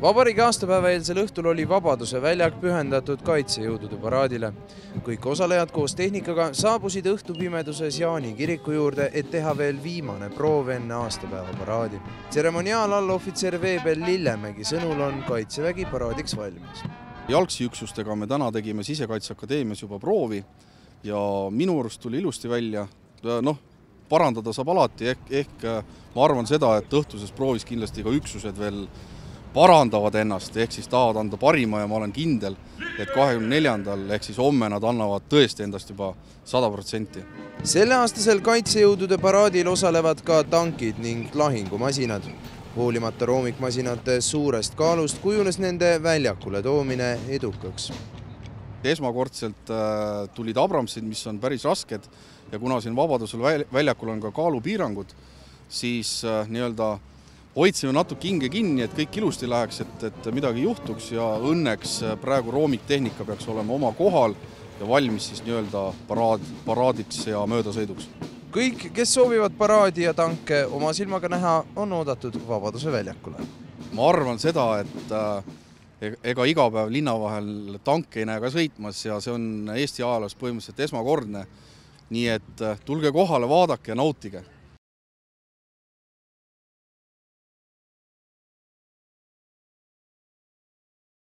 Vabariigi aastapäeva eelsel õhtul oli Vabaduse väljak pühendatud kaitsejõudude paraadile. Kõik osalejad koos tehnikaga saabusid õhtupimeduses Jaani kiriku juurde, et teha veel viimane proov enne aastapäeva paraadi. Tseremoniaal allohvitser Veebel Lillemägi sõnul on Kaitsevägi paraadiks valmis. Jalgsiüksustega me täna tegime Sisekaitseakadeemias juba proovi ja minu arust tuli ilusti välja. Parandada saab alati, ehk ma arvan seda, et õhtuses proovis kindlasti ka üksused veel parandavad ennast, ehk siis tahavad anda parima ja ma olen kindel, et 24. ehk siis homme nad annavad tõesti endast juba 100%. Selle aastasel kaitsejõudude paraadil osalevad ka tankid ning lahingumasinad. Hoolimata roomikmasinate suurest kaalust kujunes nende väljakule toomine edukaks. Esmakordselt tulid Abramsid, mis on päris rasked ja kuna siin Vabadusel väljakul on ka kaalupiirangud, siis hoidsime natuke hinge kinni, et kõik ilusti läheks, et midagi juhtuks ja õnneks praegu roomiktehnika peaks olema oma kohal ja valmis siis paraadiks ja möödasõiduks. Kõik, kes soovivad paraadi ja tanke oma silmaga näha, on oodatud Vabaduse väljakule. Ma arvan seda, et ega iga päev linna vahel tanke ei näe ka sõitmas ja see on Eesti ajaloos põhimõtteliselt esmakordne. Nii et tulge kohale, vaadake ja nautige.